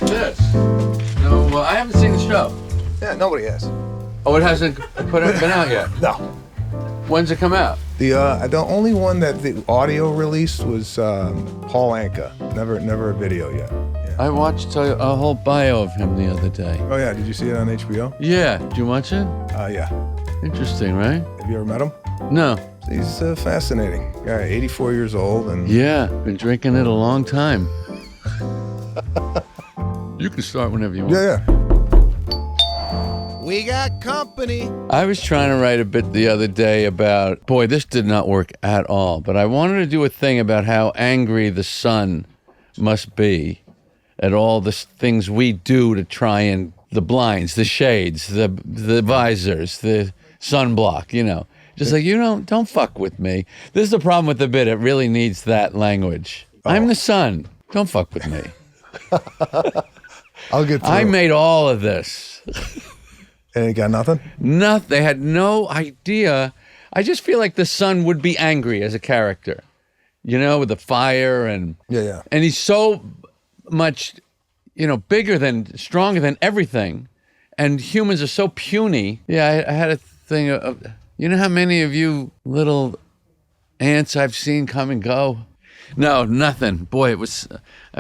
this. No, I haven't seen the show. Yeah, nobody has. Oh, it hasn't been out yet? No. When's it come out? The only one that the audio released was Paul Anka. Never a video yet. Yeah. I watched a whole bio of him the other day. Oh yeah, did you see it on HBO? Yeah, did you watch it? Yeah. Interesting, right? Have you ever met him? No. He's fascinating. Guy, 84 years old, and Yeah, been drinking it a long time. You can start whenever you want. yeah. We got company. I was trying to write a bit the other day about, boy, this did not work at all, but I wanted to do a thing about how angry the sun must be at all the things we do to try and, the blinds, the shades, the visors, the sunblock, you know. Just like, don't fuck with me. This is the problem with the bit. It really needs that language. Oh. I'm the sun. Don't fuck with me. I'll get through. I made all of this. And it got nothing? Nothing. They had no idea. I just feel like the sun would be angry as a character, with the fire and Yeah. And he's so much, stronger than everything, and humans are so puny. Yeah, I had a thing of, how many of you little ants I've seen come and go? No, nothing. Boy, I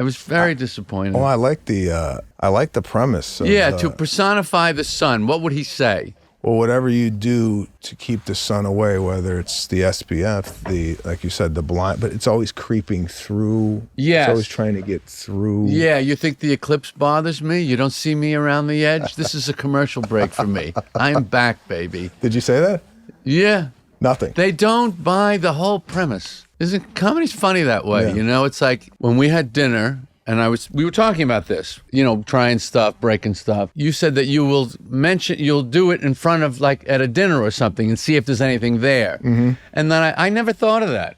was very disappointed. Oh, I like the premise. Of, to personify the sun, what would he say? Well, whatever you do to keep the sun away, whether it's the SPF, like you said, the blind, but it's always creeping through. Yes. It's always trying to get through. Yeah, you think the eclipse bothers me? You don't see me around the edge? This is a commercial break for me. I'm back, baby. Did you say that? Yeah. Nothing. They don't buy the whole premise. Comedy's funny that way, Yeah. It's like when we had dinner and we were talking about this, trying stuff, breaking stuff. You said that you'll do it in front of, like, at a dinner or something and see if there's anything there. Mm-hmm. And then I never thought of that.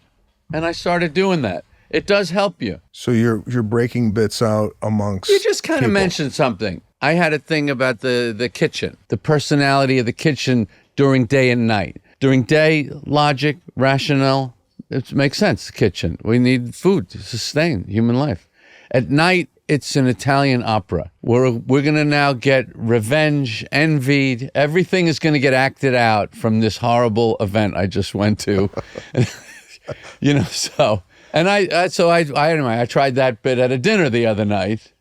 And I started doing that. It does help you. So you're breaking bits out amongst You just kind of people. mentioned something. I had a thing about the kitchen, the personality of the kitchen during day and night. During day, logic, rationale, it makes sense, the kitchen. We need food to sustain human life. At night, it's an Italian opera. We're going to now get revenge, envied. Everything is going to get acted out from this horrible event I just went to. So... And I tried that bit at a dinner the other night,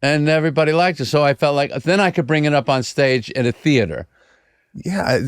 and everybody liked it. So I felt like then I could bring it up on stage at a theater. Yeah,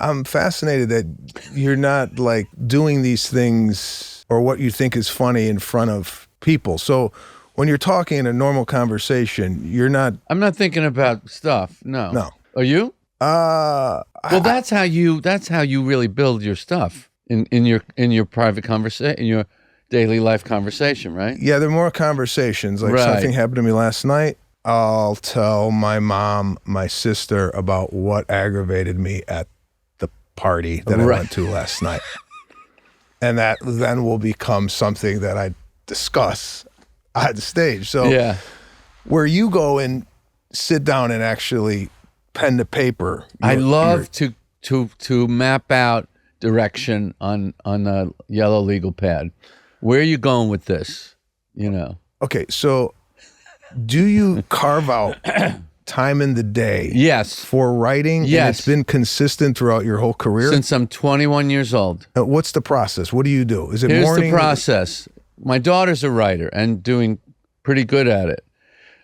I'm fascinated that you're not like doing these things or what you think is funny in front of people. So when you're talking in a normal conversation, you're not. I'm not thinking about stuff. No. No. Are you? Well, that's how you really build your stuff in your private conversation, in your daily life conversation, right? Yeah, there are more conversations. Like something happened to me last night. I'll tell my mom, my sister about what aggravated me at the party that I went to last night. And that then will become something that I discuss at the stage. So where you go and sit down and actually pen to paper. I love to map out direction on a yellow legal pad. Where are you going with this? Okay, so do you carve out time in the day? Yes. For writing? Yes. And it's been consistent throughout your whole career? Since I'm 21 years old. What's the process? What do you do? Is it Here's morning? the process. My daughter's a writer and doing pretty good at it.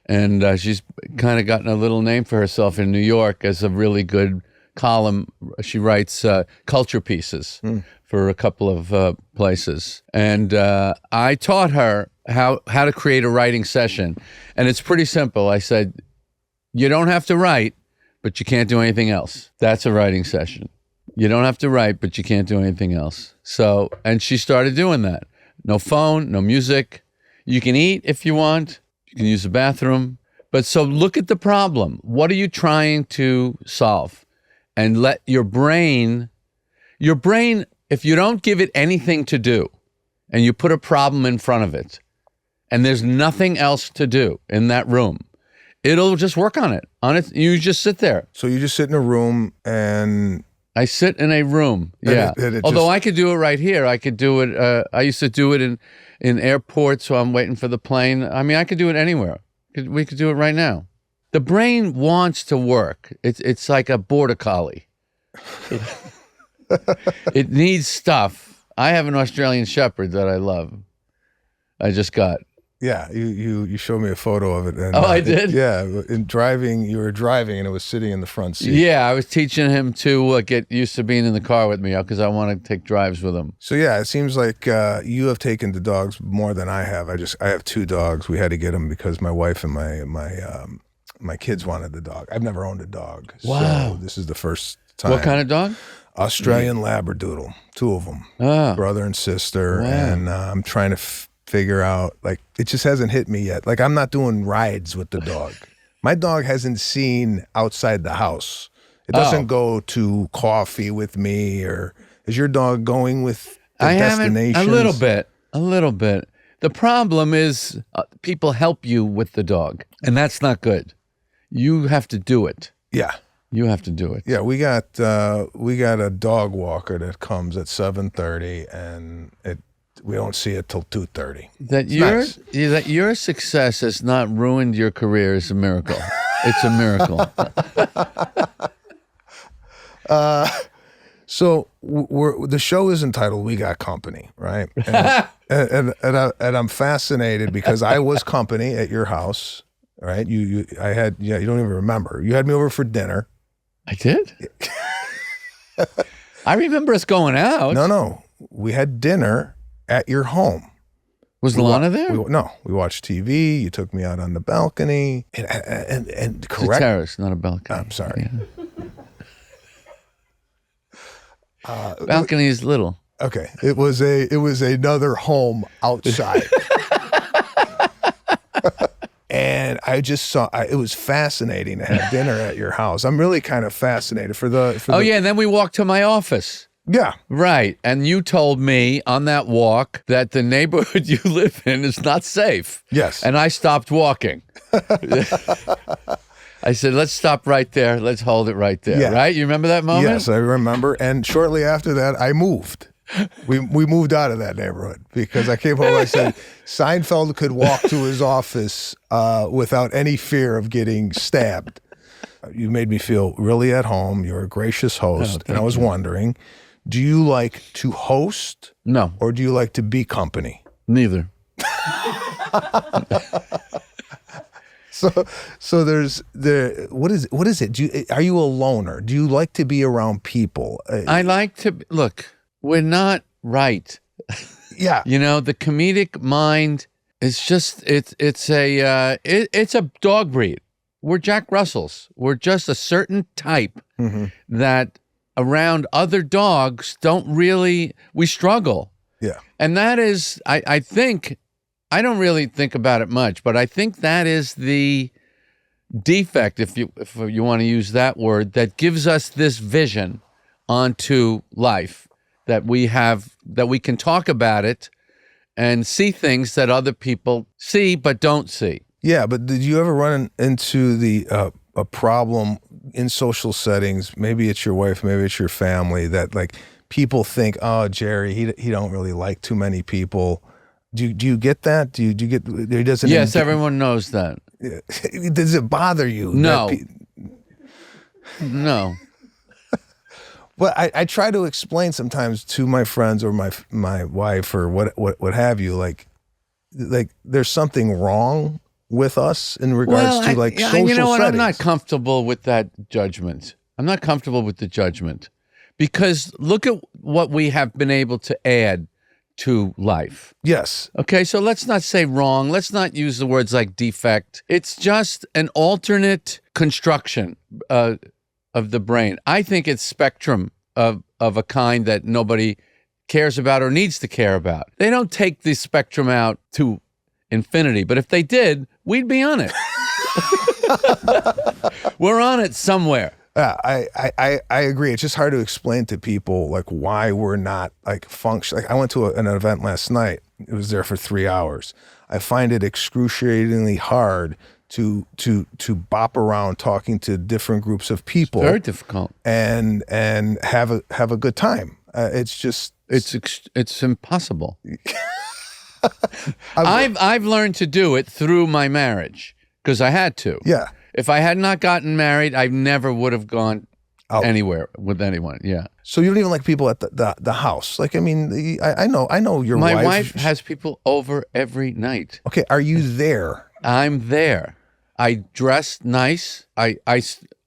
And she's kind of gotten a little name for herself in New York as a really good column. She writes culture pieces for a couple of places. And I taught her how to create a writing session. And it's pretty simple. I said, you don't have to write, but you can't do anything else. That's a writing session. You don't have to write, but you can't do anything else. So, and she started doing that. No phone, no music. You can eat if you want. You can use the bathroom. But so look at the problem. What are you trying to solve? And let your brain, if you don't give it anything to do and you put a problem in front of it and there's nothing else to do in that room, it'll just work on it. You just sit there. So you just sit in a room and... I sit in a room, yeah. Although I could do it right here. I could do it, I used to do it in airports while I'm waiting for the plane. I mean, I could do it anywhere. We could do it right now. The brain wants to work. It's like a border collie. It needs stuff. I have an Australian Shepherd that I love. I just got. Yeah, you showed me a photo of it. And, I did? You were driving and it was sitting in the front seat. Yeah, I was teaching him to get used to being in the car with me because I want to take drives with him. So yeah, it seems like you have taken to dogs more than I have. I have 2 dogs. We had to get them because my wife and my kids wanted the dog. I've never owned a dog. Wow. So this is the first time. What kind of dog? Australian Labradoodle, 2 of them, brother and sister. Wow. And I'm trying to figure out, like, it just hasn't hit me yet. Like, I'm not doing rides with the dog. My dog hasn't seen outside the house. It doesn't go to coffee with me. Or is your dog going with the destinations? A little bit. The problem is people help you with the dog, and that's not good. You have to do it. Yeah. You have to do it. Yeah, we got a dog walker that comes at 7:30, and we don't see it till 2:30. That your success has not ruined your career is a miracle. It's a miracle. So the show is entitled "We Got Company," right? And I'm fascinated because I was company at your house, right? You don't even remember. You had me over for dinner. I did. I remember us going out. No, we had dinner at your home. Was Lana there? No, we watched TV. You took me out on the balcony, and correct. It's a terrace, not a balcony. I'm sorry. Yeah. Balcony is little. Okay, it was another home outside, and I just saw. It was fascinating to have dinner at your house. I'm really kind of fascinated for the. And then we walked to my office. Yeah. Right. And you told me on that walk that the neighborhood you live in is not safe. Yes. And I stopped walking. I said, let's stop right there. Let's hold it right there. Yeah. Right? You remember that moment? Yes, I remember. And shortly after that, I moved. We moved out of that neighborhood because I came home and I said, Seinfeld could walk to his office without any fear of getting stabbed. You made me feel really at home. You're a gracious host. And I was wondering, do you like to host? No. Or do you like to be company? Neither. So there's what is it? Are you a loner? Do you like to be around people? I like to look. We're not right. Yeah. The comedic mind is just it's a dog breed. We're Jack Russells. We're just a certain type that around other dogs we struggle. Yeah. And that is, I think, I don't really think about it much, but I think that is the defect, if you want to use that word, that gives us this vision onto life that we can talk about it and see things that other people see but don't see. Yeah, but did you ever run into a problem in social settings? Maybe it's your wife, maybe it's your family, that like people think, oh, Jerry, he don't really like too many people. Do you get that? Do you get? He doesn't. Yes, everyone knows that. Does it bother you? No. No. Well, I try to explain sometimes to my friends or my wife or what have you, like there's something wrong with us in regards to like social you know what? settings. I'm not comfortable with that judgment. I'm not comfortable with the judgment because look at what we have been able to add to life. Yes. Okay, so let's not say wrong. Let's not use the words like defect. It's just an alternate construction of the brain. I think it's spectrum of a kind that nobody cares about or needs to care about. They don't take the spectrum out to infinity, but if they did, we'd be on it. We're on it somewhere. I agree. It's just hard to explain to people like why we're not like function. Like I went to an event last night. It was there for 3 hours. I find it excruciatingly hard to bop around talking to different groups of people. Very difficult. And have a good time. It's just it's impossible. I've learned to do it through my marriage. because I had to. Yeah. If I had not gotten married, I never would have gone anywhere with anyone. Yeah. So you don't even like people at the house? Like, I mean, I know your wife. My wife has people over every night. Okay, are you there? I'm there. I dress nice. I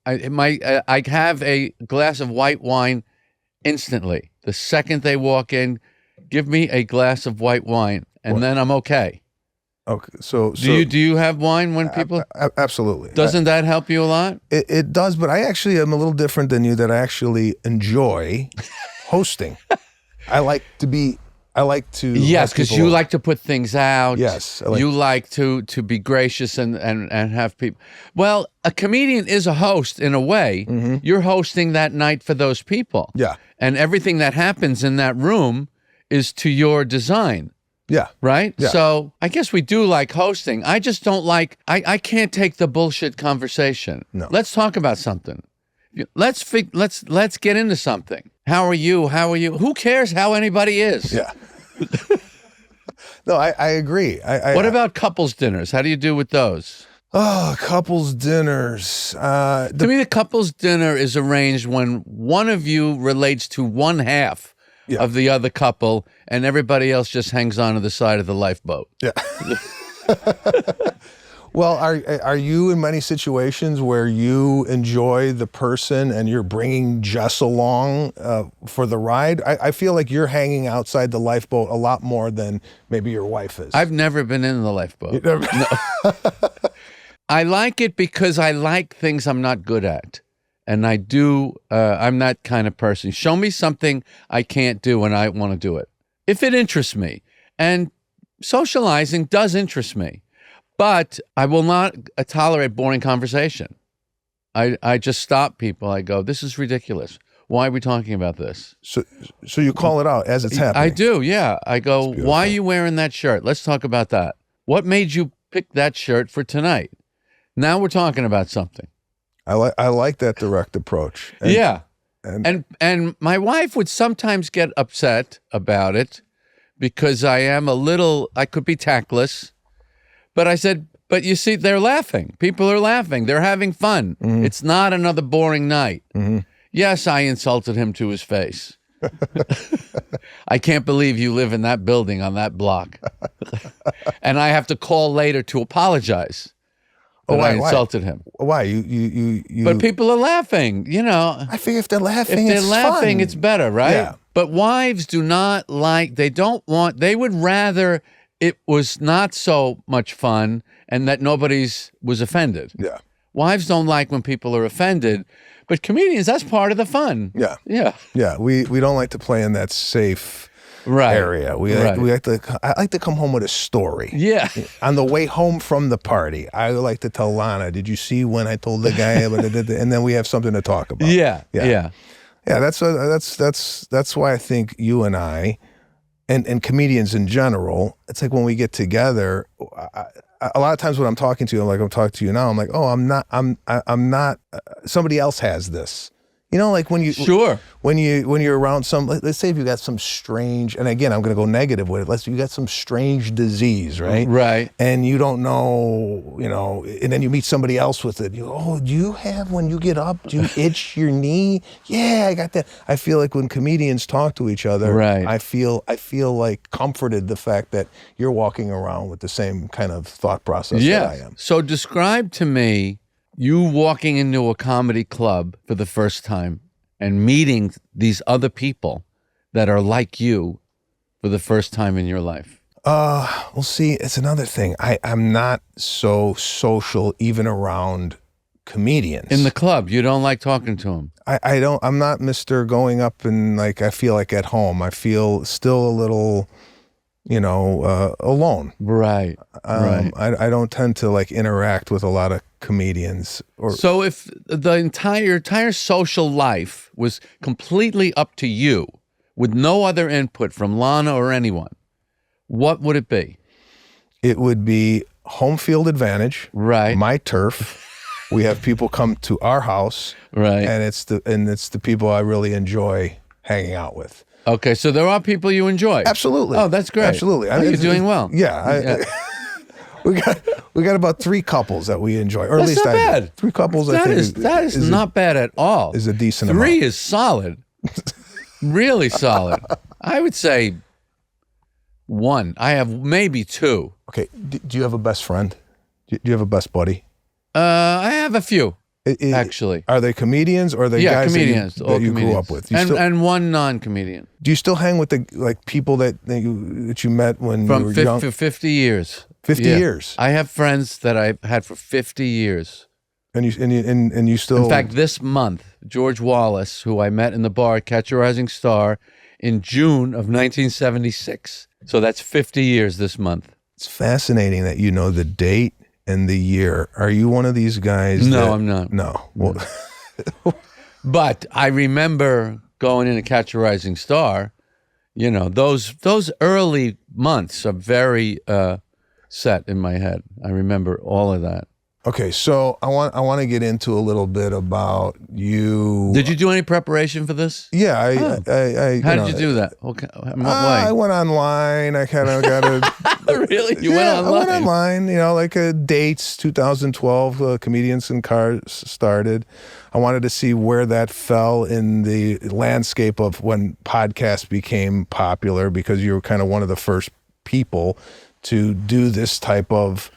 have a glass of white wine instantly. The second they walk in, give me a glass of white wine, and then I'm okay. Okay, so do you have wine when people? Absolutely. Doesn't that help you a lot? It does, but I actually am a little different than you. That I actually enjoy hosting. I like to. Yes, because you like to put things out. Yes, you like to be gracious and have people. Well, a comedian is a host in a way. Mm-hmm. You're hosting that night for those people. Yeah, and everything that happens in that room is to your design. Yeah. Right? Yeah. So I guess we do like hosting. I just don't like, I can't take the bullshit conversation. No. Let's talk about something. Let's get into something. How are you? Who cares how anybody is? Yeah. No, I agree. What about couples dinners? How do you do with those? Oh, couples dinners. To me, the couples dinner is arranged when one of you relates to one half of the other couple, and everybody else just hangs on to the side of the lifeboat. Yeah. Well, are you in many situations where you enjoy the person and you're bringing Jess along for the ride? I feel like you're hanging outside the lifeboat a lot more than maybe your wife is. I've never been in the lifeboat. No. I like it because I like things I'm not good at. And I do, I'm that kind of person. Show me something I can't do and I want to do it. If it interests me. And socializing does interest me. But I will not tolerate boring conversation. I just stop people. I go, this is ridiculous. Why are we talking about this? So you call it out as it's happening? I do, yeah. I go, why are you wearing that shirt? Let's talk about that. What made you pick that shirt for tonight? Now we're talking about something. I like that direct approach. And my wife would sometimes get upset about it because I could be tactless. But I said, but you see, they're laughing. People are laughing. They're having fun. Mm-hmm. It's not another boring night. Mm-hmm. Yes, I insulted him to his face. I can't believe you live in that building on that block. And I have to call later to apologize. I insulted him. Why? You But people are laughing, I figure if they're laughing, fun. It's better, right? Yeah. But wives do not like, they would rather it was not so much fun and that nobody's was offended. Yeah. Wives don't like when people are offended, but comedians, that's part of the fun. Yeah. Yeah. Yeah. We don't like to play in that safe area. I like to come home with a story. Yeah. On the way home from the party, I like to tell Lana, did you see when I told the guy about it? And then we have something to talk about. Yeah. Yeah. That's why I think you and I and comedians in general, it's like when we get together, a lot of times when I'm talking to you, I'm talking to you now, I'm like, oh, I'm not, somebody else has this. Like when you're around let's say if you got some strange, and again, I'm going to go negative with it. Let's say you got some strange disease, right? Right. And you don't know, and then you meet somebody else with it. You go, oh, do you have, when you get up, do you itch your knee? Yeah, I got that. I feel like when comedians talk to each other, right. I feel like comforted the fact that you're walking around with the same kind of thought process that I am. So describe to me you walking into a comedy club for the first time and meeting these other people that are like you for the first time in your life. Well, see, it's another thing. I'm not so social even around comedians. In the club, you don't like talking to them. I'm not Mr. going up and I feel like at home. I feel still a little, alone. Right. Right. I don't tend to interact with a lot of comedians. So if the entire social life was completely up to you with no other input from Lana or anyone, what would it be? It would be home field advantage. Right. My turf. We have people come to our house. Right. And it's the people I really enjoy hanging out with. Okay, so there are people you enjoy. Absolutely. Oh, that's great. Absolutely. You're doing well. Yeah. we got about 3 couples that we enjoy, or That's at least not bad. 3 couples. That I think is not bad at all. Is a decent 3 amount. is solid, really solid. I would say 1. I have maybe 2. Okay, do you have a best friend? Do you have a best buddy? I have a few. Actually, are they comedians or are they guys comedians, that you grew up with? And one non-comedian. Do you still hang with the people that you met when you were young? For 50 years. 50 years. I have friends that I've had for 50 years. And you still. In fact, this month, George Wallace, who I met in the bar Catch a Rising Star in June of 1976. So that's 50 years this month. It's fascinating that you know the date and the year. Are you one of these guys? No, I'm not. No. Well, but I remember going in to Catch a Rising Star. You know, those early months are very set in my head. I remember all of that. Okay, so I want to get into a little bit about you. Did you do any preparation for this? Yeah, I How did you do that? Okay, in what way? I went online. I kind of got a. Really? You went online? I went online. You know, like dates, 2012, Comedians in Cars started. I wanted to see where that fell in the landscape of when podcasts became popular, because you were kind of one of the first people to do this type of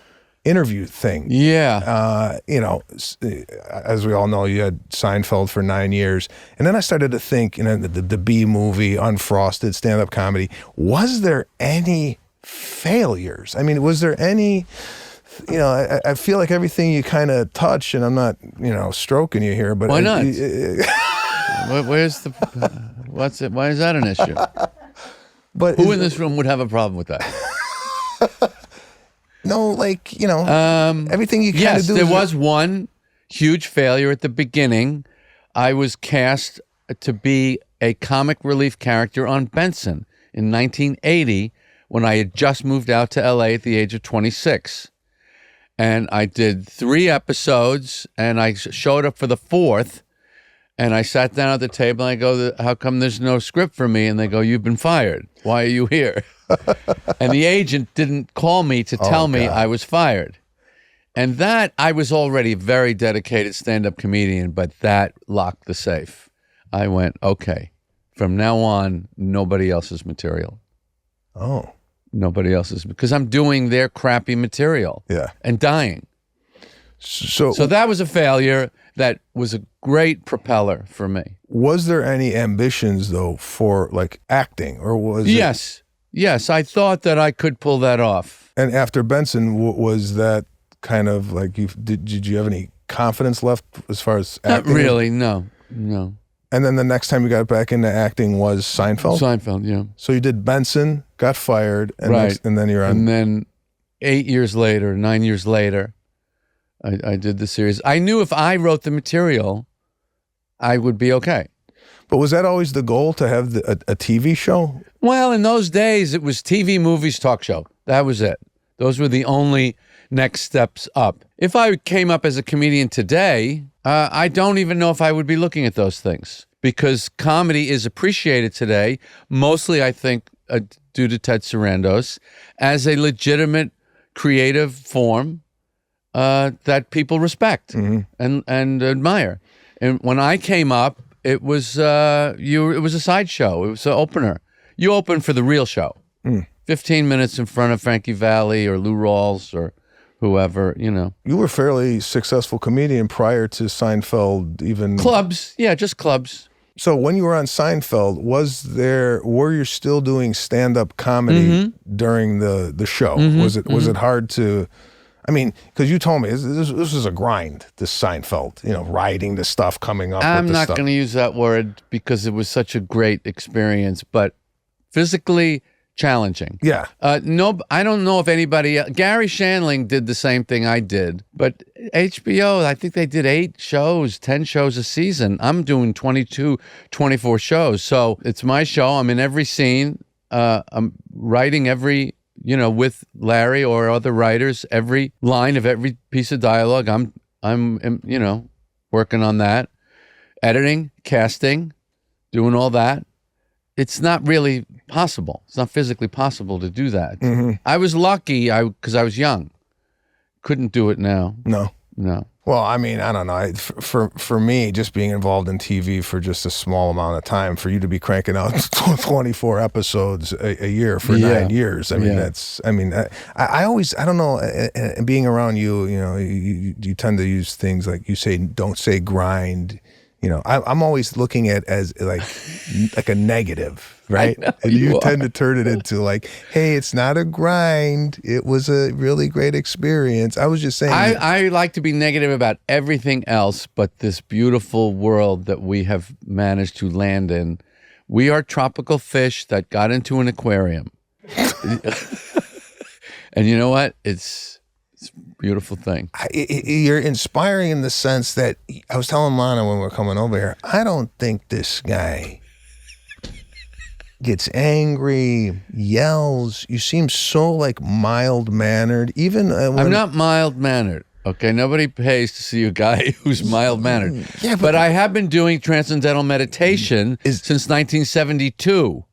interview thing. Yeah. As we all know, you had Seinfeld for 9 years. And then I started to think, the B movie, Unfrosted, stand-up comedy. Was there any failures? I mean, was there any, I feel like everything you kind of touch, and I'm not, stroking you here, but. Why not? Why is that an issue? But who in this room would have a problem with that? No, everything you kind of yes, do. There was one huge failure at the beginning. I was cast to be a comic relief character on Benson in 1980 when I had just moved out to LA at the age of 26. And I did 3 episodes, and I showed up for the 4th, and I sat down at the table, and I go, how come there's no script for me? And they go, you've been fired. Why are you here? And the agent didn't call me to tell me I was fired. And that, I was already a very dedicated stand-up comedian, but that locked the safe. I went, okay, from now on, nobody else's material. Oh. Nobody else's, because I'm doing their crappy material. Yeah. And dying. So that was a failure. That was a great propeller for me. Was there any ambitions, though, for acting, or was it? Yes, I thought that I could pull that off. And after Benson, was that kind of did you have any confidence left as far as acting? Not really, no. And then the next time you got back into acting was Seinfeld? Seinfeld, yeah. So you did Benson, got fired, and, right. And then you're on. And then 9 years later, I did the series. I knew if I wrote the material, I would be okay. But was that always the goal, to have a TV show? Well, in those days, it was TV, movies, talk show. That was it. Those were the only next steps up. If I came up as a comedian today, I don't even know if I would be looking at those things, because comedy is appreciated today, mostly, I think, due to Ted Sarandos, as a legitimate creative form that people respect and admire. And when I came up, it was it was a sideshow. It was an opener. You open for the real show. 15 minutes in front of Frankie Valli or Lou Rawls or whoever, You were a fairly successful comedian prior to Seinfeld, even. Clubs. Yeah, just clubs. So when you were on Seinfeld, were you still doing stand-up comedy during the show? Was it hard to, because you told me this was a grind, this Seinfeld, writing the stuff, coming up with the stuff. I'm not going to use that word because it was such a great experience, but physically challenging. Yeah. No, I don't know if anybody, Gary Shandling did the same thing I did, but HBO, I think they did 8 shows, 10 shows a season. I'm doing 22, 24 shows. So it's my show. I'm in every scene. I'm writing every, with Larry or other writers, every line of every piece of dialogue. I'm working on that, editing, casting, doing all that. It's not really possible. It's not physically possible to do that. I was lucky because I was young. couldn't do it now. No. Well, I mean, I don't know. For me, just being involved in TV for just a small amount of time, for you to be cranking out 24 episodes a year for 9 years, I mean, I always, I don't know, and being around you, you tend to use things like you say, don't say grind. I'm always looking at as like a negative, right? And you tend to turn it into like, hey, it's not a grind. It was a really great experience. I was just saying. I like to be negative about everything else, but this beautiful world that we have managed to land in. We are tropical fish that got into an aquarium. And you know what? It's a beautiful thing. You're inspiring in the sense that I was telling Lana when we were coming over here, I don't think this guy gets angry, yells. You seem so like mild-mannered. Even I'm not mild-mannered. Okay, nobody pays to see a guy who's mild-mannered. Yeah, but I have been doing transcendental meditation since 1972.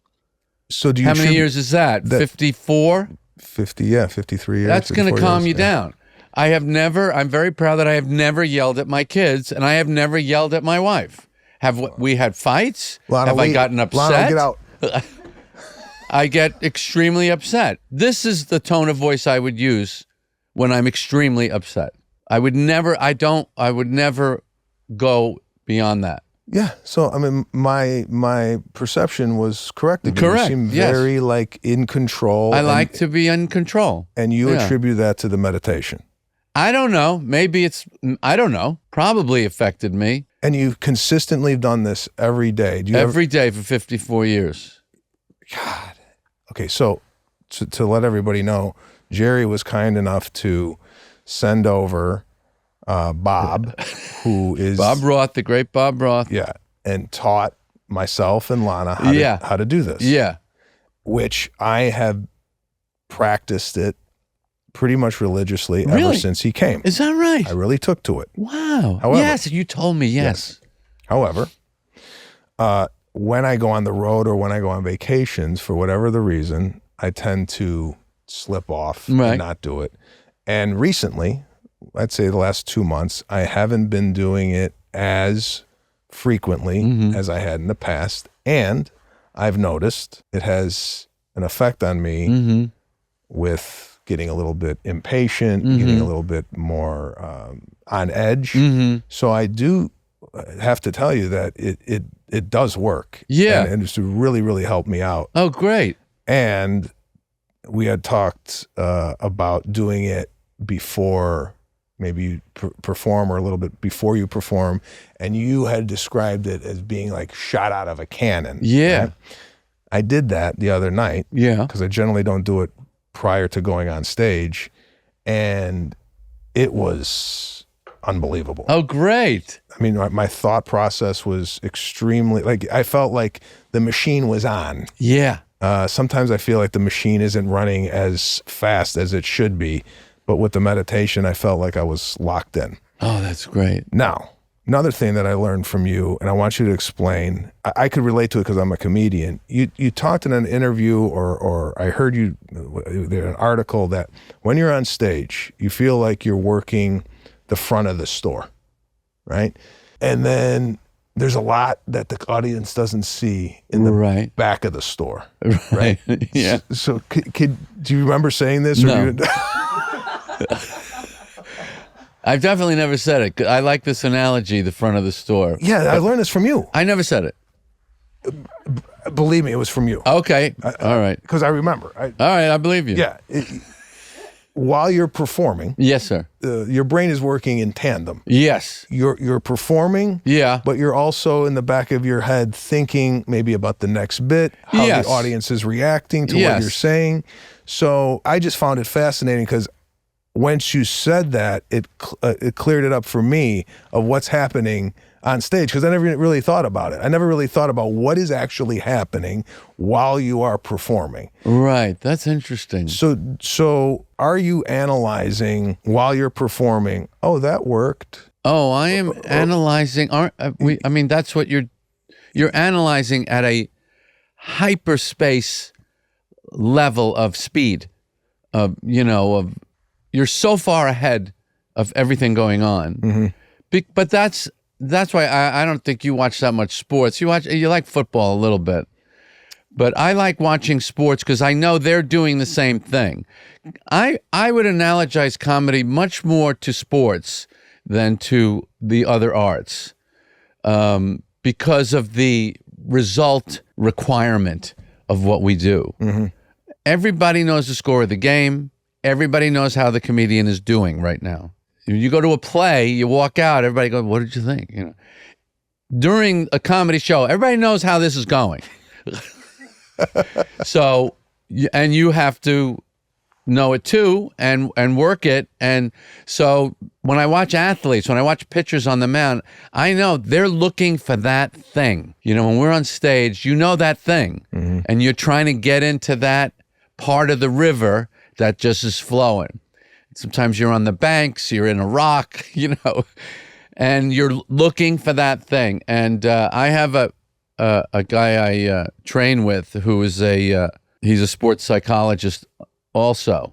So do you? How many years is that? 54? 53 years. That's going to calm you down. I'm very proud that I have never yelled at my kids, and I have never yelled at my wife. Have we had fights? Lana, have I gotten upset? Lana, get out. I get extremely upset. This is the tone of voice I would use when I'm extremely upset. I would never go beyond that. Yeah. So, I mean, my perception was correct. Correct. You seem very like in control. I like to be in control. And you attribute that to the meditation. I don't know. Maybe I don't know. Probably affected me. And you've consistently done this every day. Every day for 54 years. God. Okay. So to let everybody know, Jerry was kind enough to send over Bob, who is Bob Roth, the great Bob Roth. Yeah. And taught myself and Lana how to do this. Yeah. Which I have practiced it pretty much religiously ever since he came. Is that right? I really took to it. Wow. However, yes, you told me, yes. However, when I go on the road or when I go on vacations, for whatever the reason, I tend to slip off and not do it. And recently, I'd say the last 2 months, I haven't been doing it as frequently as I had in the past. And I've noticed it has an effect on me with getting a little bit impatient, getting a little bit more on edge. So I do have to tell you that it does work. Yeah. And it's really, really helped me out. Oh, great. And we had talked about doing it before maybe you perform or a little bit before you perform, and you had described it as being like shot out of a cannon. Yeah. Right? I did that the other night. Yeah. Because I generally don't do it prior to going on stage, and it was unbelievable. Oh, great. I mean, my thought process was extremely, like, I felt like the machine was on. Yeah. Sometimes I feel like the machine isn't running as fast as it should be, but with the meditation, I felt like I was locked in. Oh, that's great. Now, another thing that I learned from you, and I want you to explain, I could relate to it because I'm a comedian. You talked in an interview or I heard you, an article that when you're on stage, you feel like you're working the front of the store, right? And then there's a lot that the audience doesn't see in the back of the store, right? Yeah. So do you remember saying this? No. I've definitely never said it. I like this analogy, the front of the store. Yeah, I learned this from you. I never said it. Believe me, it was from you. Okay. All right. Because I remember. All right, I believe you. Yeah. While you're performing. Yes, sir. Your brain is working in tandem. Yes. You're performing. Yeah. But you're also in the back of your head thinking maybe about the next bit, how the audience is reacting to what you're saying. So I just found it fascinating because once you said that, it cleared it up for me of what's happening on stage, because I never really thought about it. I never really thought about what is actually happening while you are performing. Right. That's interesting. So are you analyzing while you're performing, oh, that worked? Oh, I am analyzing. I mean, that's what you're analyzing at a hyperspace level of speed, of you're so far ahead of everything going on. But that's why I don't think you watch that much sports. You like football a little bit. But I like watching sports because I know they're doing the same thing. I would analogize comedy much more to sports than to the other arts because of the result requirement of what we do. Everybody knows the score of the game. Everybody knows how the comedian is doing right now. You go to a play, you walk out, everybody goes, "What did you think?" You know, during a comedy show, everybody knows how this is going. So, and you have to know it too and work it. And so when I watch athletes, when I watch pitchers on the mound, I know they're looking for that thing. You know, when we're on stage, you know that thing. And you're trying to get into that part of the river that just is flowing. Sometimes you're on the banks, you're in a rock, you know, and you're looking for that thing. And I have a guy I train with who is he's a sports psychologist also.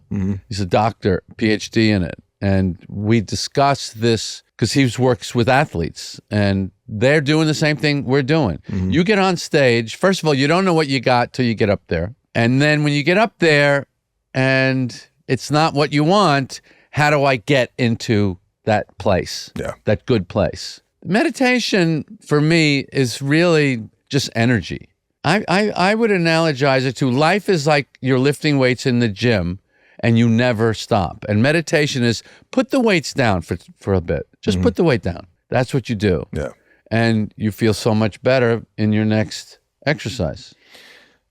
He's a doctor, PhD in it. And we discuss this because he works with athletes and they're doing the same thing we're doing. You get on stage, first of all, you don't know what you got till you get up there. And then when you get up there and it's not what you want, how do I get into that place, that good place? Meditation for me is really just energy. I would analogize it to life is like you're lifting weights in the gym and you never stop. And meditation is put the weights down for a bit. Just put the weight down. That's what you do. Yeah. And you feel so much better in your next exercise.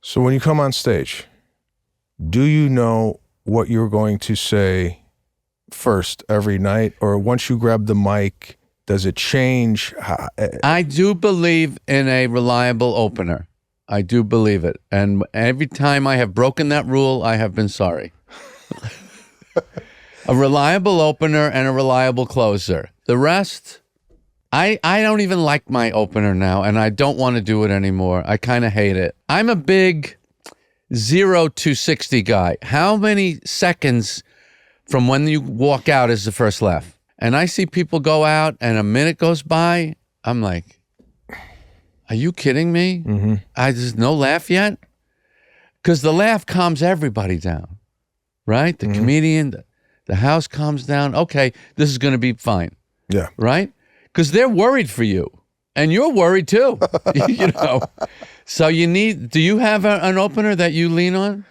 So when you come on stage, do you know what you're going to say first every night? Or once you grab the mic, does it change? I do believe in a reliable opener. I do believe it. And every time I have broken that rule, I have been sorry. A reliable opener and a reliable closer. The rest, I don't even like my opener now, and I don't want to do it anymore. I kind of hate it. I'm a big 0 to 60 guy. How many seconds from when you walk out is the first laugh? And I see people go out and a minute goes by. I'm like, are you kidding me? There's no laugh yet? Because the laugh calms everybody down, right? The comedian, the house calms down. Okay, this is going to be fine. Yeah. Right? Because they're worried for you. And you're worried too, you know. So do you have an opener that you lean on?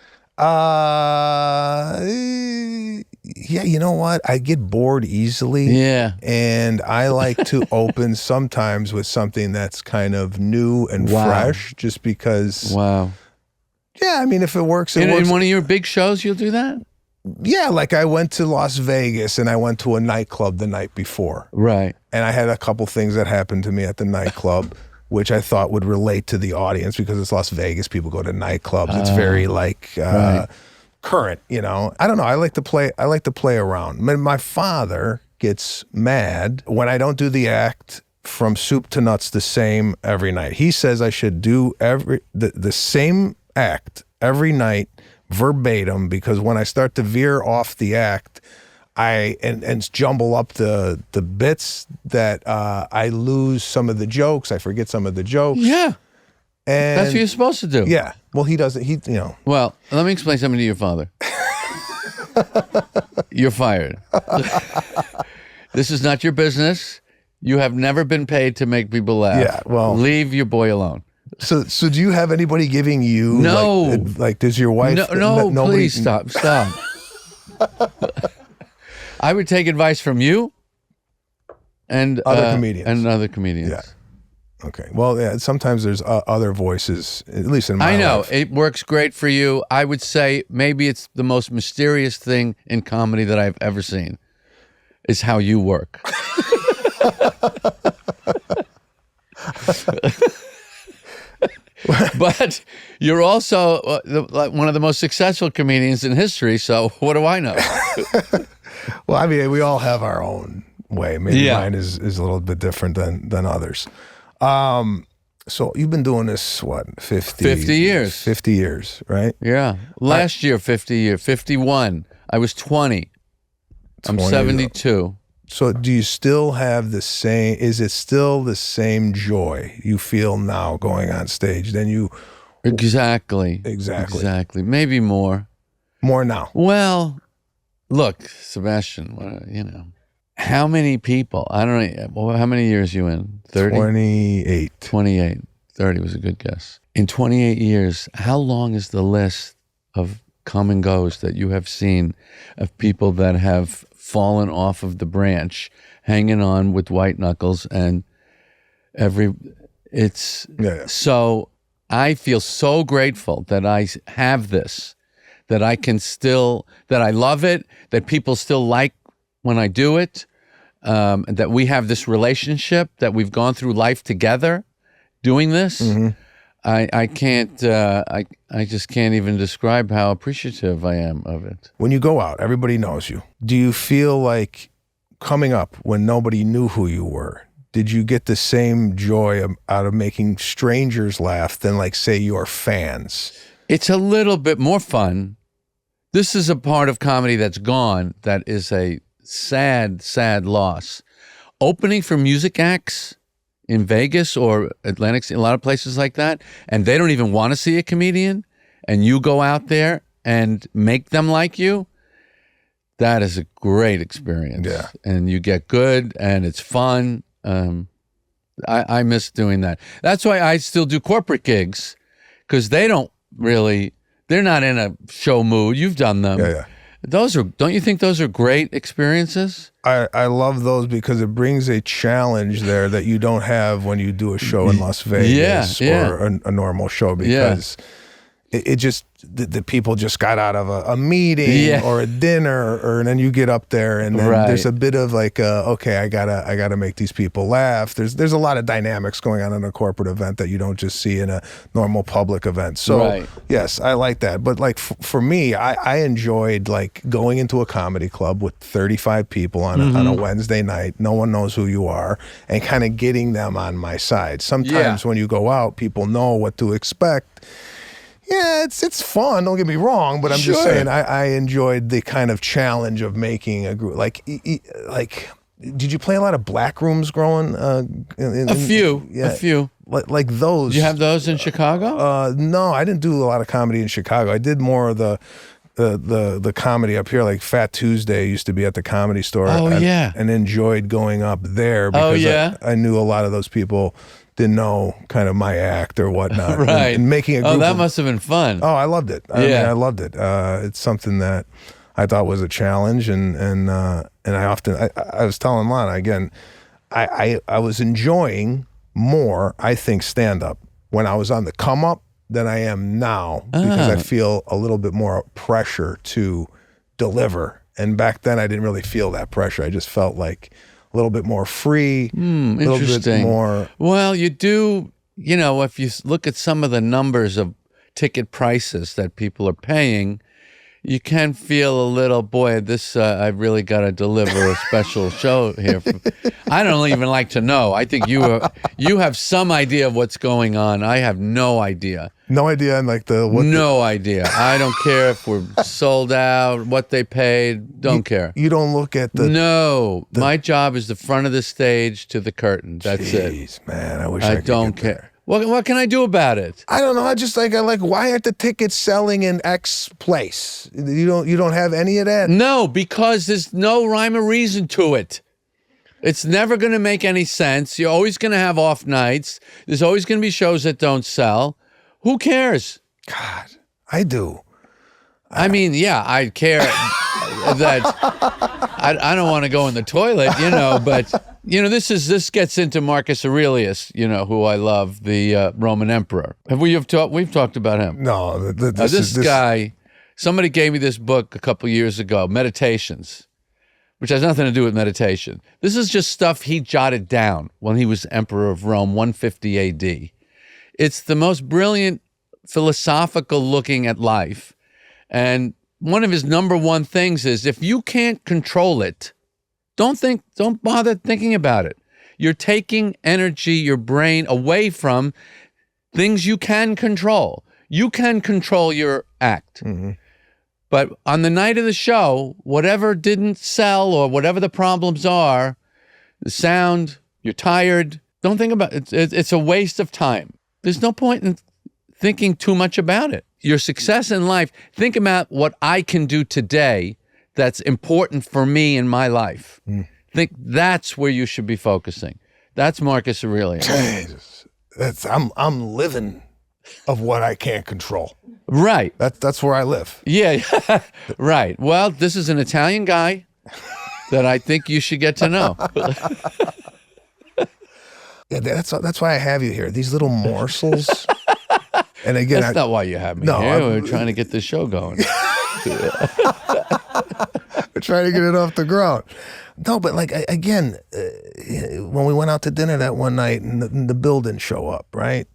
Yeah, you know what? I get bored easily. Yeah. And I like to open sometimes with something that's kind of new and fresh just because. Wow. Yeah, I mean, if it works, it works. In one of your big shows, you'll do that? Yeah, like I went to Las Vegas and I went to a nightclub the night before. Right. And I had a couple things that happened to me at the nightclub, which I thought would relate to the audience because it's Las Vegas. People go to nightclubs. It's very current, you know. I don't know. I like to play around. My father gets mad when I don't do the act from soup to nuts the same every night. He says I should do the same act every night verbatim, because when I start to veer off the act, and jumble up the bits, that I lose some of the jokes. I forget some of the jokes. Yeah. And that's what you're supposed to do. Yeah. Well, he doesn't. He, you know. Well, let me explain something to your father. You're fired. This is not your business. You have never been paid to make people laugh. Yeah. Well, leave your boy alone. So do you have anybody giving you? No. Like does your wife? No. Please stop. I would take advice from you and other comedians. And other comedians. Yeah. Okay. Well, yeah, sometimes there's other voices, at least in my life. I know. It works great for you. I would say maybe it's the most mysterious thing in comedy that I've ever seen is how you work. But you're also one of the most successful comedians in history, so what do I know? Well, I mean, we all have our own way. Maybe mine is a little bit different than others. So you've been doing this, what, 50 years? 50 years, right? Yeah. Last year, 50 years, 51. I was 20. I'm 72. So do you still have the same, is it still the same joy you feel now going on stage than you? Exactly. Maybe more. More now. Well, look, Sebastian, how many people, I don't know, well, how many years you in? 30? 28. 28. 30 was a good guess. In 28 years, how long is the list of come and goes that you have seen of people that have fallen off of the branch, hanging on with white knuckles, and so I feel so grateful that I have this, that I can still, that I love it, that people still like when I do it, that we have this relationship, that we've gone through life together doing this. Mm-hmm. I can't, I just can't even describe how appreciative I am of it. When you go out, everybody knows you. Do you feel like coming up when nobody knew who you were, did you get the same joy out of making strangers laugh than, like, say, your fans? It's a little bit more fun. This is a part of comedy that's gone, that is a sad, sad loss. Opening for music acts in Vegas or Atlantic City, a lot of places like that, and they don't even want to see a comedian, and you go out there and make them like you, that is a great experience. Yeah. And you get good, and it's fun. I miss doing that. That's why I still do corporate gigs, because they're not in a show mood. You've done them. Yeah. Don't you think those are great experiences? I love those because it brings a challenge there that you don't have when you do a show in Las Vegas or a normal show, because it just, the people just got out of a meeting or a dinner, and then you get up there, and then there's a bit of like, okay, I gotta make these people laugh. There's a lot of dynamics going on in a corporate event that you don't just see in a normal public event. So yes, I like that. But like for me, I enjoyed like going into a comedy club with 35 people on a Wednesday night. No one knows who you are, and kind of getting them on my side. Sometimes when you go out, people know what to expect. Yeah, it's fun. Don't get me wrong, but I'm just saying I enjoyed the kind of challenge of making a group. Like, did you play a lot of black rooms growing? A few. Like those. Did you have those in Chicago? No, I didn't do a lot of comedy in Chicago. I did more of the comedy up here. Like Fat Tuesday used to be at the Comedy Store. And enjoyed going up there because I knew a lot of those people didn't know kind of my act or whatnot. And making a group. Oh, that must have been fun. Oh, I loved it. I mean, I loved it. It's something that I thought was a challenge, and I was telling Lana again, I was enjoying more, I think, stand-up when I was on the come up than I am now, because I feel a little bit more pressure to deliver. And back then I didn't really feel that pressure. I just felt like a little bit more free, a little bit more. Well, you do, if you look at some of the numbers of ticket prices that people are paying, you can feel a little, boy, this, I really got to deliver a special show here. I don't even like to know. I think you have some idea of what's going on. I have no idea. No idea, and like no idea. I don't care if we're sold out, what they paid. Don't care. You don't look at the. No, my job is the front of the stage to the curtain. That's it. Jeez, man, I wish I could don't get care. there. What can I do about it? I don't know. I just like why aren't the tickets selling in X place? You don't have any of that? No, because there's no rhyme or reason to it. It's never going to make any sense. You're always going to have off nights. There's always going to be shows that don't sell. Who cares? God, I do. I mean, yeah, I care that I don't want to go in the toilet, but this gets into Marcus Aurelius, who I love, the Roman emperor. We've talked about him. No, this guy. Somebody gave me this book a couple years ago, Meditations, which has nothing to do with meditation. This is just stuff he jotted down when he was emperor of Rome, 150 A.D. It's the most brilliant philosophical looking at life. And one of his number one things is, if you can't control it, don't bother thinking about it. You're taking energy, your brain, away from things you can control. You can control your act. But on the night of the show, whatever didn't sell or whatever the problems are, the sound, you're tired, don't think about it. It's a waste of time. There's no point in thinking too much about it. Your success in life, think about what I can do today that's important for me in my life. Think that's where you should be focusing. That's Marcus Aurelius. Jesus. I'm living of what I can't control. Right. That's where I live. Yeah. Right. Well, this is an Italian guy that I think you should get to know. Yeah, that's why I have you here. These little morsels. And again, that's not why you have me here. We're trying to get this show going. We're trying to get it off the ground. No, but like, again, when we went out to dinner that one night and the bill didn't show up, right?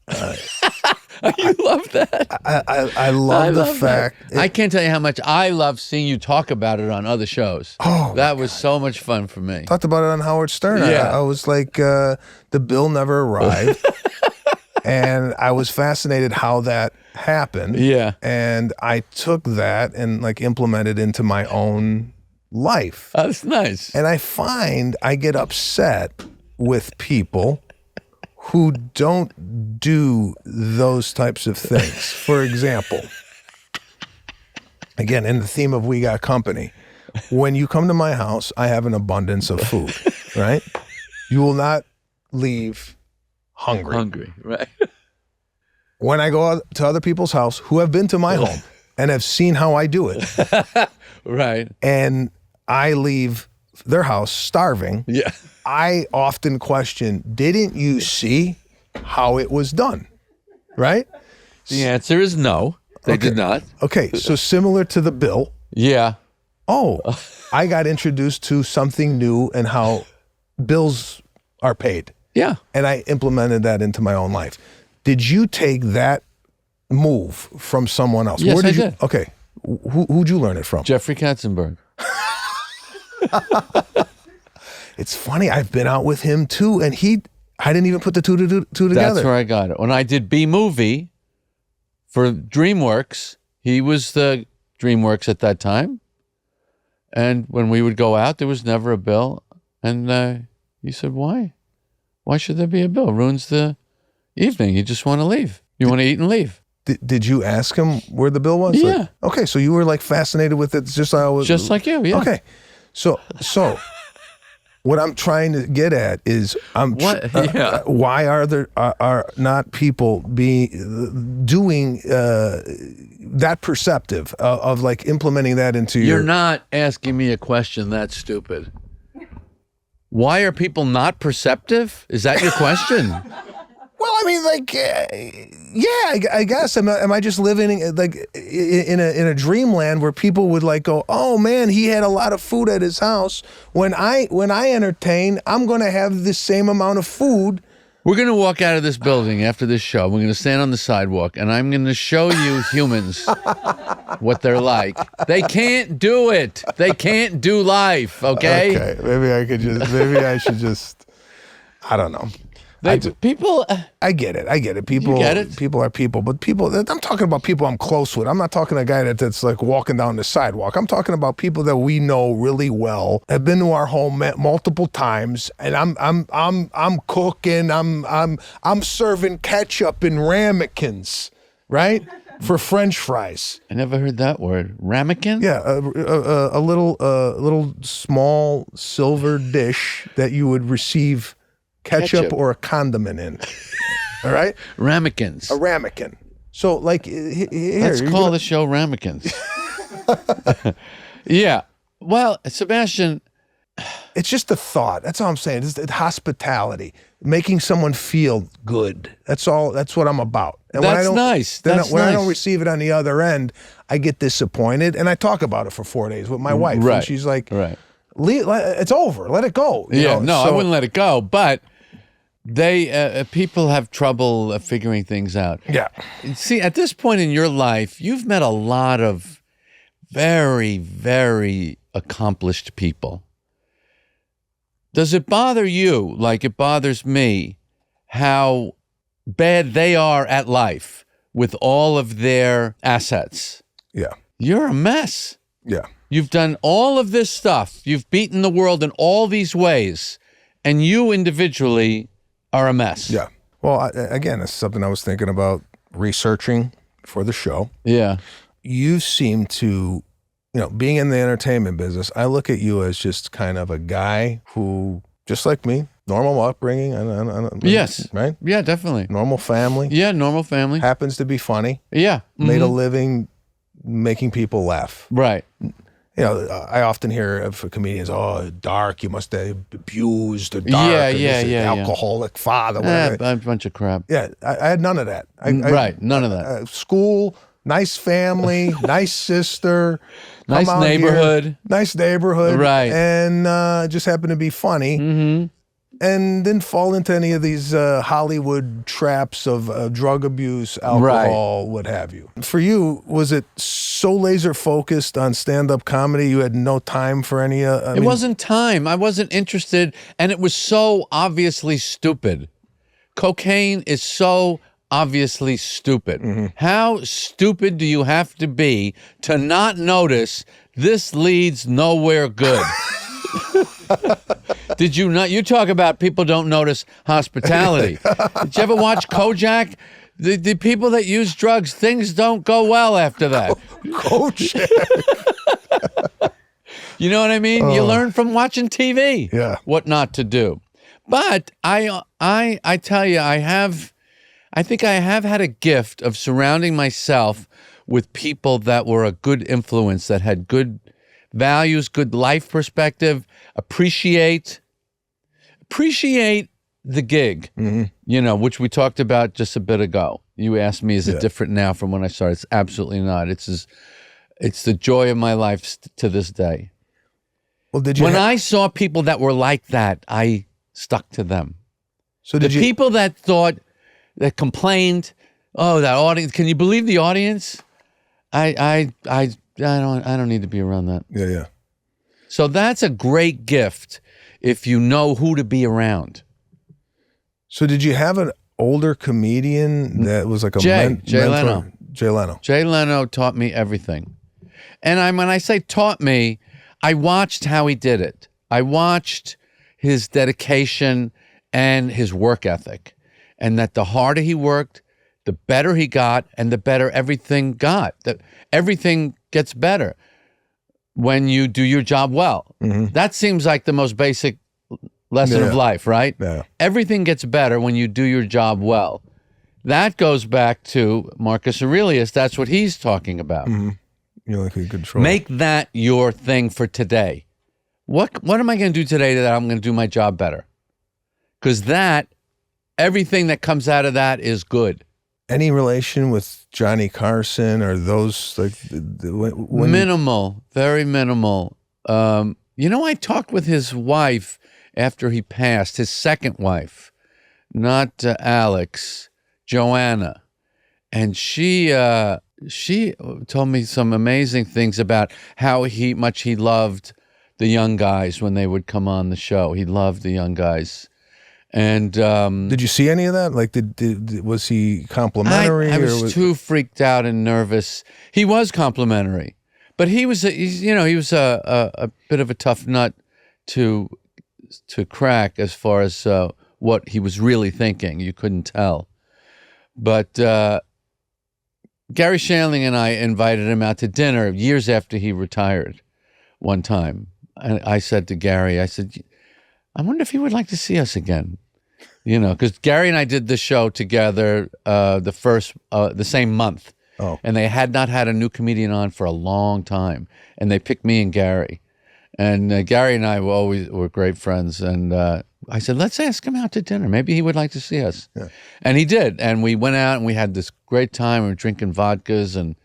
You love that. I love the fact. I can't tell you how much I love seeing you talk about it on other shows. Oh, that was so much fun for me. Talked about it on Howard Stern. Yeah. I was like, the bill never arrived. And I was fascinated how that happened. Yeah. And I took that and like implemented into my own life. That's nice. And I find I get upset with people who don't do those types of things. For example, again, in the theme of We Got Company, when you come to my house, I have an abundance of food, right? You will not leave hungry, right? When I go out to other people's house who have been to my home and have seen how I do it, right? And I leave their house starving, yeah. I often question, didn't you see how it was done, right? The answer is no, they did not. Okay, so similar to the bill. Yeah. Oh, I got introduced to something new and how bills are paid. Yeah. And I implemented that into my own life. Did you take that move from someone else? Yes, I did. Okay. Who'd you learn it from? Jeffrey Katzenberg. It's funny. I've been out with him too, and I didn't even put the two together. That's where I got it. When I did B-Movie for DreamWorks, he was the DreamWorks at that time. And when we would go out, there was never a bill. And he said, why? Why should there be a bill? It ruins the evening. You just want to leave. You want to eat and leave. Did you ask him where the bill was? Yeah. Like, okay, so you were like fascinated with it, just like you. Yeah. Okay, so what I'm trying to get at is why are there are not people doing that perceptive of like implementing that into You're not asking me a question that's stupid. Why are people not perceptive? Is that your question? Well, I mean, like, yeah, I guess. Am I just living in a dreamland where people would like go, oh man, he had a lot of food at his house. When I entertain, I'm going to have the same amount of food. We're going to walk out of this building after this show. We're going to stand on the sidewalk, and I'm going to show you humans what they're like. They can't do it. They can't do life. Okay. Okay. Maybe I should just. I don't know. People. I get it. People. You get it? People are people, but people. I'm talking about people I'm close with. I'm not talking a guy that's like walking down the sidewalk. I'm talking about people that we know really well, have been to our home multiple times, and I'm cooking. I'm serving ketchup in ramekins, right? For French fries. I never heard that word. Ramekin? Yeah, a little small silver dish that you would receive ketchup or a condiment in. All right? Ramekins. A ramekin. So, like, here. Let's call the show Ramekins. Yeah. Well, Sebastian. It's just a thought. That's all I'm saying. It's hospitality. Making someone feel good. That's all. That's what I'm about. And that's nice. When I don't receive it on the other end, I get disappointed. And I talk about it for 4 days with my wife. Right. And she's like, right. It's over. Let it go. You know? No, I wouldn't let it go. But people have trouble figuring things out. Yeah. See, at this point in your life, you've met a lot of very, very accomplished people. Does it bother you, like it bothers me, how bad they are at life with all of their assets? Yeah. you're a mess. Yeah. You've done all of this stuff. You've beaten the world in all these ways, and you individually are a mess. Yeah. Well, again, it's something I was thinking about researching for the show. Yeah. You seem to, being in the entertainment business, I look at you as just kind of a guy who, just like me, normal upbringing. Yes. Right? Yeah, definitely. Normal family. Yeah, normal family. Happens to be funny. Yeah. Made a living making people laugh. Right. I often hear of comedians, dark, you must have abused or dark. Alcoholic father, whatever. A bunch of crap. Yeah, I had none of that. None of that. School, nice family, nice sister. Nice neighborhood. Nice neighborhood. Right. And just happened to be funny. Mm-hmm. And didn't fall into any of these Hollywood traps of drug abuse, alcohol, what have you. For you, was it so laser focused on stand-up comedy you had no time for any? It wasn't time. I wasn't interested, and it was so obviously stupid. Cocaine is so obviously stupid. Mm-hmm. How stupid do you have to be to not notice this leads nowhere good? Did you not? You talk about people don't notice hospitality. Did you ever watch Kojak? The people that use drugs, things don't go well after that. Kojak. You know what I mean? You learn from watching TV. Yeah. What not to do. But I tell you, I think I have had a gift of surrounding myself with people that were a good influence, that had good values, good life perspective, appreciate the gig, which we talked about just a bit ago. You asked me, is it different now from when I started? It's absolutely not. It's the joy of my life to this day. Well, when I saw people that were like that, I stuck to them. So people that complained, that audience, can you believe the audience? I don't need to be around that. Yeah. So that's a great gift if you know who to be around. So did you have an older comedian that was like a Jay mentor? Leno. Jay Leno. Jay Leno taught me everything. And when I say taught me, I watched how he did it. I watched his dedication and his work ethic. And that the harder he worked, the better he got, and the better everything got. Everything gets better when you do your job well. Mm-hmm. That seems like the most basic lesson of life, right? Yeah. Everything gets better when you do your job well. That goes back to Marcus Aurelius. That's what he's talking about. Mm-hmm. You're like in control. Make that your thing for today. What am I going to do today that I'm going to do my job better? Because everything that comes out of that is good. Any relation with Johnny Carson or those minimal, very minimal. I talked with his wife after he passed, his second wife, not Alex, Joanna, and she told me some amazing things about how much he loved the young guys when they would come on the show. He loved the young guys. And did you see any of that? Like, was he complimentary? I was too freaked out and nervous. He was complimentary, but he was a bit of a tough nut to crack as far as what he was really thinking. You couldn't tell. But Gary Shandling and I invited him out to dinner years after he retired one time. And I said to Gary, I wonder if he would like to see us again, because Gary and I did the show together the same month. Oh. And they had not had a new comedian on for a long time. And they picked me and Gary. And Gary and I were great friends. And I said, let's ask him out to dinner. Maybe he would like to see us. Yeah. And he did. And we went out and we had this great time. We were drinking vodkas and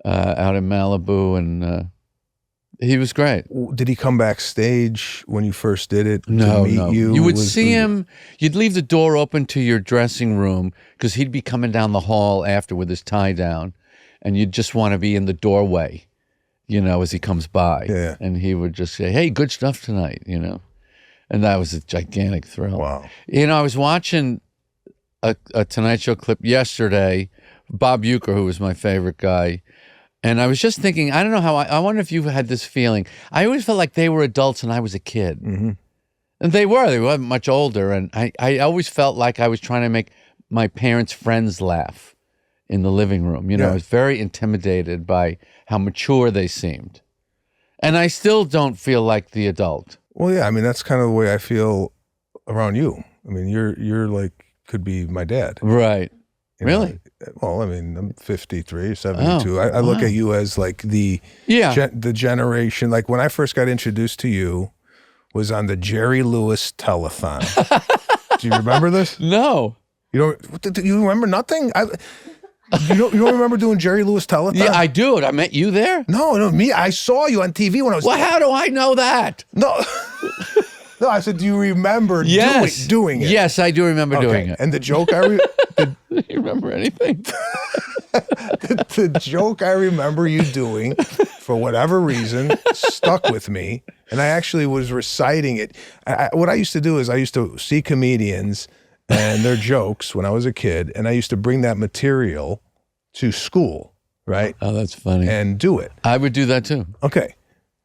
out in Malibu, and he was great. Did he come backstage when you first did it? No, to meet no. You? You would see him. You'd leave the door open to your dressing room because he'd be coming down the hall after with his tie down, and you'd just want to be in the doorway, as he comes by. Yeah. And he would just say, "Hey, good stuff tonight," And that was a gigantic thrill. Wow. I was watching a Tonight Show clip yesterday, Bob Uecker, who was my favorite guy, And I was just thinking, I don't know how, I wonder if you had this feeling. I always felt like they were adults and I was a kid. Mm-hmm. And they weren't much older. And I always felt like I was trying to make my parents' friends laugh in the living room. You know, I was very intimidated by how mature they seemed. And I still don't feel like the adult. Well, yeah, I mean, that's kind of the way I feel around you. I mean, you're like, could be my dad. Right. Really? Well, I mean, I'm 53, 72. I look at you as like the generation, like when I first got introduced to you was on the Jerry Lewis telethon. Do you remember this? No. You remember nothing? You don't remember doing Jerry Lewis telethon? Yeah, I do. I met you there? No, me. I saw you on TV when I was... Well, how do I know that? No. No, I said, do you remember doing it? Yes, I do remember doing it. And the joke do you remember anything? the joke I remember you doing, for whatever reason, stuck with me. And I actually was reciting it. What I used to do is I used to see comedians and their jokes when I was a kid, and I used to bring that material to school, right? Oh, that's funny. And do it. I would do that too. Okay.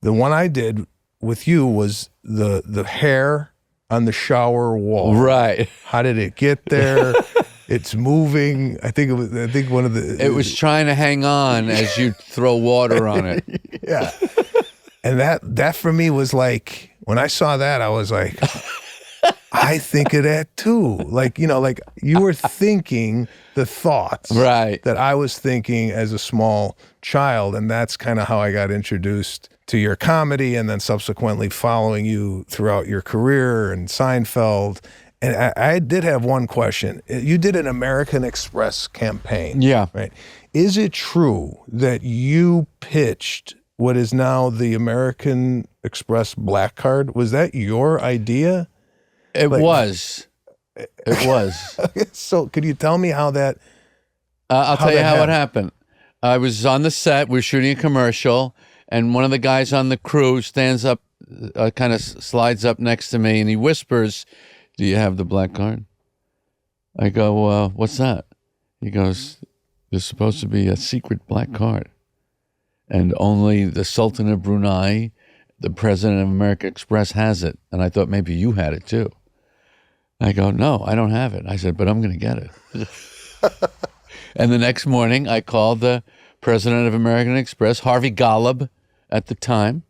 The one I did with you was the hair on the shower wall. Right. How did it get there? It's moving. I think one of the... It was trying to hang on as you throw water on it. Yeah. And that for me was like, when I saw that, I was like, I think of that too. Like, you know, like you were thinking the thoughts that I was thinking as a small child. And that's kind of how I got introduced to your comedy, and then subsequently following you throughout your career and Seinfeld. And I did have one question. You did an American Express campaign. Yeah. Right. Is it true that you pitched what is now the American Express Black Card? Was that your idea? It was. It was. So could you tell me how that... I'll tell you how it happened. I was on the set. We were shooting a commercial, and one of the guys on the crew stands up, kind of slides up next to me, and he whispers, "Do you have the black card?" I go, "What's that?" He goes, "There's supposed to be a secret black card, and only the Sultan of Brunei, the president of American Express, has it." And I thought maybe you had it too. I go, "No, I don't have it." I said, "But I'm going to get it." And the next morning, I called the president of American Express, Harvey Golub, at the time,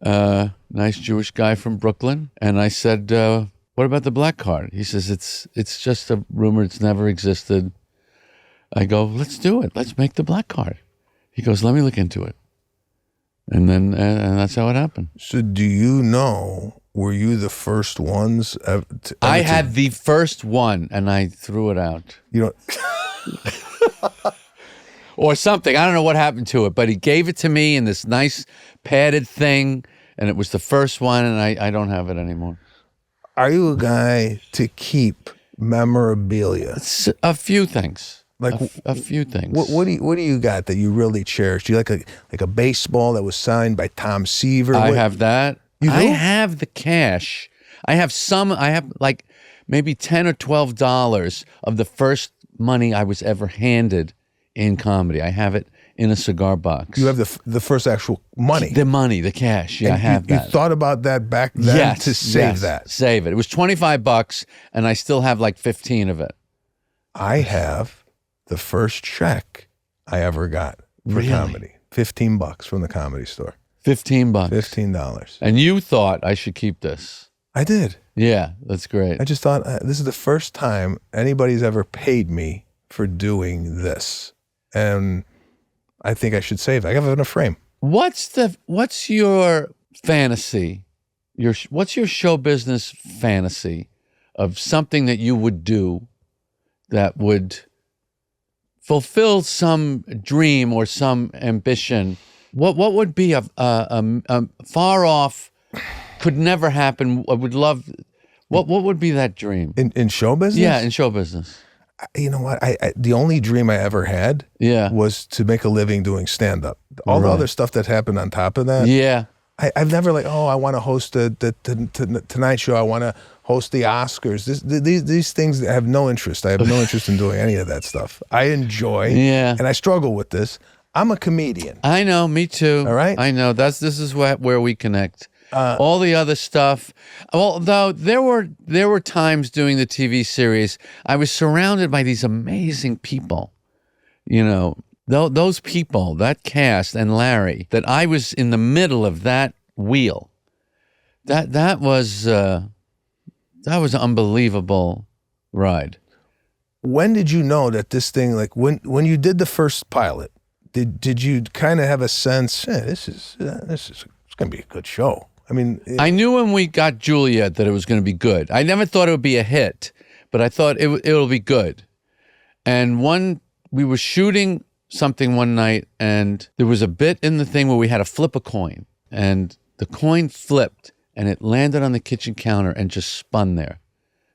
nice Jewish guy from Brooklyn, and I said, "What about the black card?" He says, "It's just a rumor. It's never existed." I go, "Let's do it. Let's make the black card." He goes, "Let me look into it." And then, and that's how it happened. So do you know, were you the first ones? I had the first one, and I threw it out. You know... Or something. I don't know what happened to it, but he gave it to me in this nice padded thing, and it was the first one, and I don't have it anymore. Are you a guy to keep memorabilia? It's a few things. Like a few things. What do you got that you really cherish? Do you like a baseball that was signed by Tom Seaver? I have that. You do? I have the cash. I have like maybe $10 or $12 of the first money I was ever handed in comedy. I have it in a cigar box. You have the first actual money. The money, the cash. Yeah, I have that. You thought about that back then to save that. Save it. It was $25, and I still have like 15 of it. I have the first check I ever got for comedy. $15 from the Comedy Store. $15. $15. And you thought I should keep this. I did. Yeah, that's great. I just thought this is the first time anybody's ever paid me for doing this. And I think I should save it. I have it in a frame. What's your fantasy? What's your show business fantasy of something that you would do that would fulfill some dream or some ambition? What would be a far off, could never happen? I would love. What would be that dream in show business? Yeah, in show business. You know what? I the only dream I ever had was to make a living doing stand-up. All the other stuff that happened on top of that. Yeah. I've never I want to host the Tonight Show. I want to host the Oscars. These things have no interest. I have no interest in doing any of that stuff. I enjoy, and I struggle with this. I'm a comedian. I know, me too. All right? I know. This is where we connect. All the other stuff, although there were times doing the TV series, I was surrounded by these amazing people. You know, those people, that cast and Larry, that I was in the middle of that wheel. That was an unbelievable ride. When did you know that this thing, like when you did the first pilot, did you kind of have a sense, this is it's going to be a good show? I mean, I knew when we got Juliet that it was going to be good. I never thought it would be a hit, but I thought it'll be good. And we were shooting something one night, and there was a bit in the thing where we had to flip a coin, and the coin flipped, and it landed on the kitchen counter and just spun there,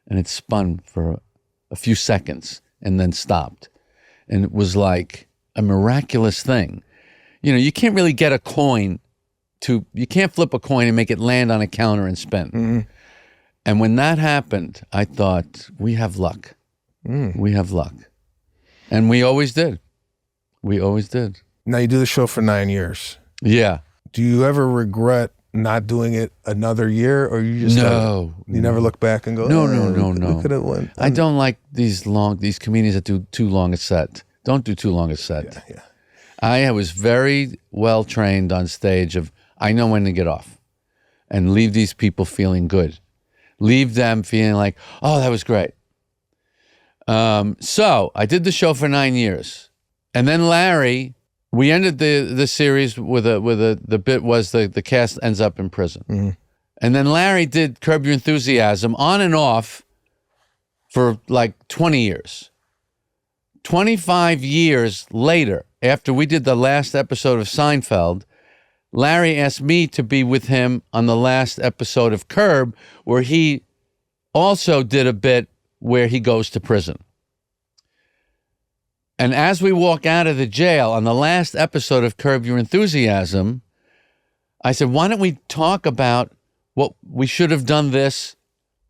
and it spun for a few seconds and then stopped, and it was like a miraculous thing. You know, you can't really get a coin. You can't flip a coin and make it land on a counter and spin. Mm-hmm. And when that happened, I thought, we have luck. We have luck. And we always did. We always did. Now you do the show for 9 years. Yeah. Do you ever regret not doing it another year, or you just no? You never look back and go, no. Look at it went. I don't like these comedians that do too long a set. Don't do too long a set. Yeah. I was very well trained on stage I know when to get off and leave these people feeling good. Leave them feeling like, oh, that was great. So I did the show for 9 years. And then Larry, we ended the series with the bit was the cast ends up in prison. Mm-hmm. And then Larry did Curb Your Enthusiasm on and off for like 20 years. 25 years later, after we did the last episode of Seinfeld, Larry asked me to be with him on the last episode of Curb, where he also did a bit where he goes to prison. And as we walk out of the jail on the last episode of Curb Your Enthusiasm, I said, why don't we talk about what we should have done this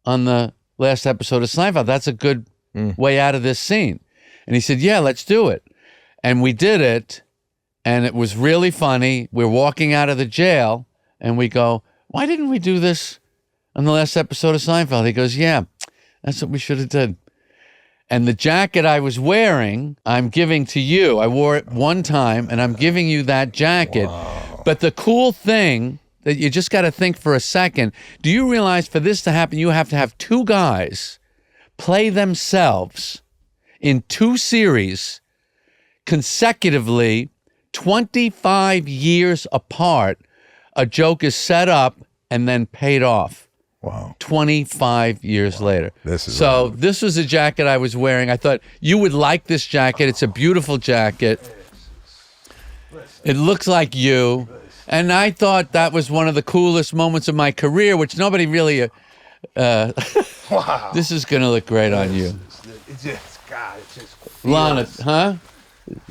on the last episode of Seinfeld? That's a good way out of this scene. And he said, yeah, let's do it. And we did it. And it was really funny. We're walking out of the jail and we go, why didn't we do this on the last episode of Seinfeld? He goes, yeah, that's what we should have done. And the jacket I was wearing, I'm giving to you. I wore it one time and I'm giving you that jacket. Wow. But the cool thing that you just got to think for a second, do you realize for this to happen, you have to have two guys play themselves in two series consecutively, 25 years apart. A joke is set up and then paid off. Wow. 25 years later. This was a jacket I was wearing. I thought you would like this jacket. It's a beautiful jacket. It looks like you. And I thought that was one of the coolest moments of my career, which nobody really... wow. This is going to look great on you. It's just Lana, huh?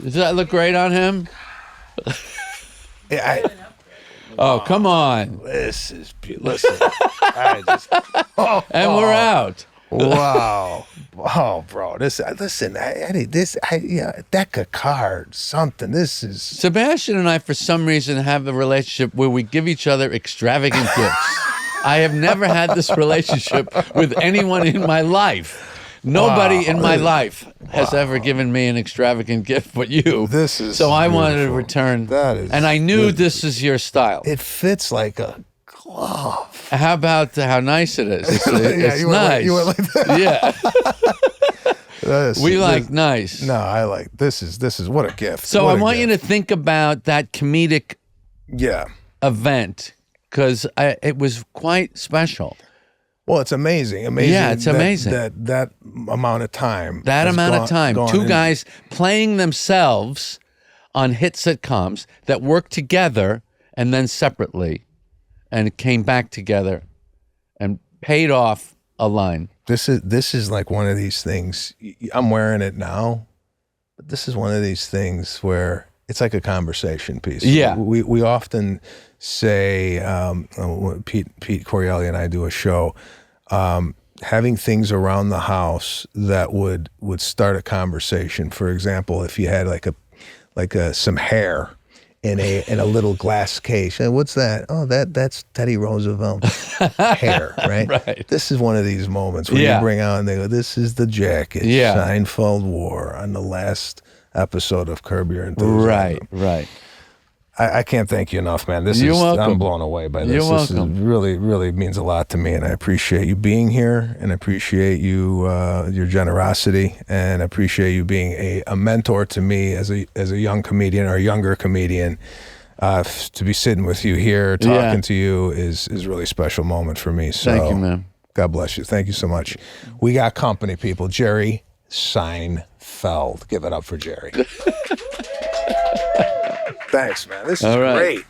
Does that look great on him? Yeah, oh, come on. This is beautiful. Listen. And we're out. Wow. Oh, bro. Listen, I need this. A deck of cards, something. This is... Sebastian and I, for some reason, have a relationship where we give each other extravagant gifts. I have never had this relationship with anyone in my life. Nobody in my life has ever given me an extravagant gift but you. This is so I beautiful. wanted to return. That is, and I knew this is your style. It fits like a glove. How about how nice it is? It's you nice. You went like that. Yeah. We like nice. No, I like this is what a gift. So I want you to think about that comedic event because it was quite special. Well, it's amazing. Yeah, it's amazing. That amount of time. That amount of time. Two guys playing themselves on hit sitcoms that worked together and then separately and came back together and paid off a line. This is like one of these things. I'm wearing it now, but this is one of these things where it's like a conversation piece. Yeah. We often say, Pete Corielli and I do a show, having things around the house that would start a conversation. For example, if you had like some hair in a little glass case. And what's that? Oh, that's Teddy Roosevelt's hair, right? Right. This is one of these moments where you bring out and they go, "This is the jacket Seinfeld wore on the last episode of Curb Your Enthusiasm." Right. I can't thank you enough, man. You're welcome. I'm blown away by this. You're welcome. This really, really means a lot to me, and I appreciate you being here, and I appreciate you your generosity, and I appreciate you being a mentor to me as a young comedian or a younger comedian. To be sitting with you here, talking to you is a really special moment for me. So thank you, man. God bless you. Thank you so much. We got company, people. Jerry Seinfeld. Give it up for Jerry. Thanks, man. This is great.